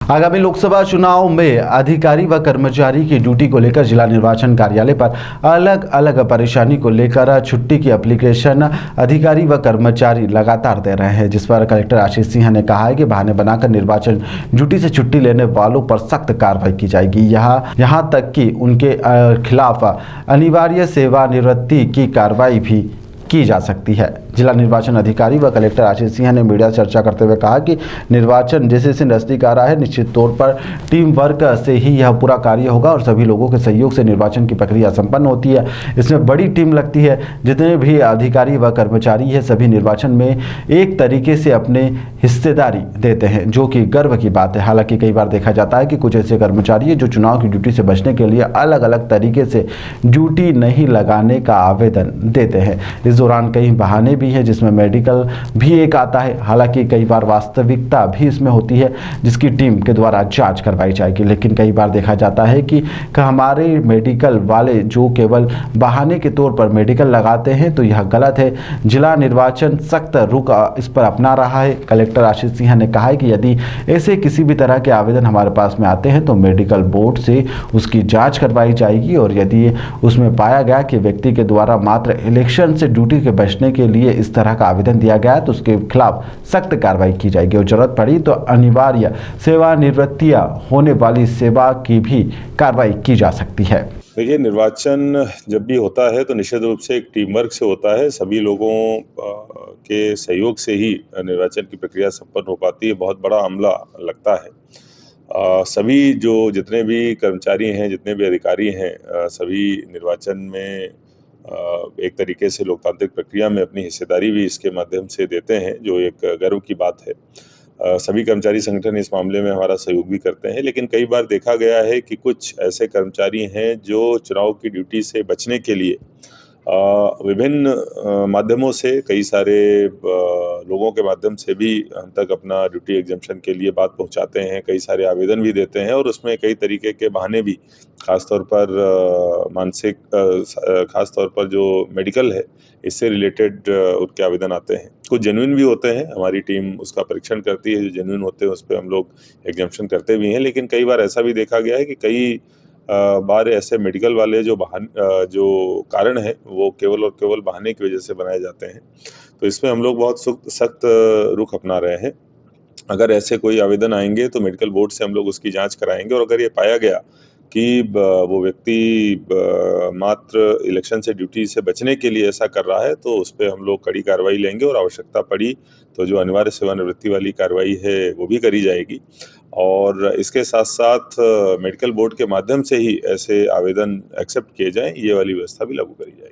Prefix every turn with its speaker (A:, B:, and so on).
A: आगामी लोकसभा चुनाव में अधिकारी व कर्मचारी की ड्यूटी को लेकर जिला निर्वाचन कार्यालय पर अलग अलग परेशानी को लेकर छुट्टी की एप्लीकेशन अधिकारी व कर्मचारी लगातार दे रहे हैं, जिस पर कलेक्टर आशीष सिंह ने कहा है कि बहाने बनाकर निर्वाचन ड्यूटी से छुट्टी लेने वालों पर सख्त कार्रवाई की जाएगी। यहाँ तक कि उनके खिलाफ अनिवार्य सेवानिवृत्ति की कार्रवाई भी की जा सकती है। जिला निर्वाचन अधिकारी व कलेक्टर आशीष सिंह ने मीडिया से चर्चा करते हुए कहा कि निर्वाचन जैसे से नजदीक आ रहा है, निश्चित तौर पर टीम वर्क से ही यह पूरा कार्य होगा और सभी लोगों के सहयोग से निर्वाचन की प्रक्रिया संपन्न होती है। इसमें बड़ी टीम लगती है। जितने भी अधिकारी व कर्मचारी है, सभी निर्वाचन में एक तरीके से अपने हिस्सेदारी देते हैं, जो कि गर्व की बात है। हालांकि कई बार देखा जाता है कि कुछ ऐसे कर्मचारी जो चुनाव की ड्यूटी से बचने के लिए अलग अलग तरीके से ड्यूटी नहीं लगाने का आवेदन देते हैं। इस दौरान कई बहाने भी है, जिसमें मेडिकल भी एक आता है। हालांकि कई बार वास्तविकता भी इसमें होती है, जिसकी टीम के द्वारा जांच करवाई जाएगी। लेकिन कई बार देखा जाता है कि हमारे मेडिकल वाले जो केवल बहाने के तौर पर मेडिकल लगाते हैं, तो यह गलत है। जिला निर्वाचन सख्त रुख इस पर अपना रहा है। कलेक्टर आशीष सिंह ने कहा है कि यदि ऐसे किसी भी तरह के आवेदन हमारे पास में आते हैं तो मेडिकल बोर्ड से उसकी जाँच करवाई जाएगी, और यदि उसमें पाया गया कि व्यक्ति के द्वारा मात्र इलेक्शन से ड्यूटी के बचने के लिए इस तरह का आवेदन दिया गया है, तो उसके खिलाफ सख्त कार्रवाई की जाएगी और जरूरत पड़ी तो अनिवार्य सेवानिवृत्तियां होने वाली सेवा की भी कार्रवाई की जा सकती है।
B: देखिए, निर्वाचन जब भी होता है तो निश्चित रूप से एक टीम वर्क से होता है। सभी लोगों के सहयोग से ही निर्वाचन की प्रक्रिया संपन्न हो पाती है। बहुत बड़ा अमला लगता है। सभी जितने भी कर्मचारी हैं, जितने भी अधिकारी हैं, सभी निर्वाचन में एक तरीके से लोकतांत्रिक प्रक्रिया में अपनी हिस्सेदारी भी इसके माध्यम से देते हैं, जो एक गर्व की बात है। सभी कर्मचारी संगठन इस मामले में हमारा सहयोग भी करते हैं। लेकिन कई बार देखा गया है कि कुछ ऐसे कर्मचारी हैं जो चुनाव की ड्यूटी से बचने के लिए विभिन्न माध्यमों से, कई सारे लोगों के माध्यम से भी हम तक अपना ड्यूटी एग्जम्पशन के लिए बात पहुंचाते हैं। कई सारे आवेदन भी देते हैं और उसमें कई तरीके के बहाने भी, खासतौर पर खासतौर पर जो मेडिकल है, इससे रिलेटेड उनके आवेदन आते हैं। कुछ जेन्युइन भी होते हैं, हमारी टीम उसका परीक्षण करती है। जो जेन्युइन होते हैं उस पर हम लोग एग्जम्पशन करते भी हैं। लेकिन कई बार ऐसा भी देखा गया है कि कई बार ऐसे मेडिकल वाले जो कारण है वो केवल और केवल बहाने की वजह से बनाए जाते हैं। तो इसमें हम लोग बहुत सख्त रुख अपना रहे हैं। अगर ऐसे कोई आवेदन आएंगे तो मेडिकल बोर्ड से हम लोग उसकी जांच कराएंगे, और अगर ये पाया गया कि वो व्यक्ति मात्र इलेक्शन से ड्यूटी से बचने के लिए ऐसा कर रहा है, तो उस पर हम लोग कड़ी कार्रवाई लेंगे, और आवश्यकता पड़ी तो जो अनिवार्य सेवानिवृत्ति वाली कार्रवाई है वो भी करी जाएगी। और इसके साथ साथ मेडिकल बोर्ड के माध्यम से ही ऐसे आवेदन एक्सेप्ट किए जाएं, ये वाली व्यवस्था भी लागू करी जाएगी।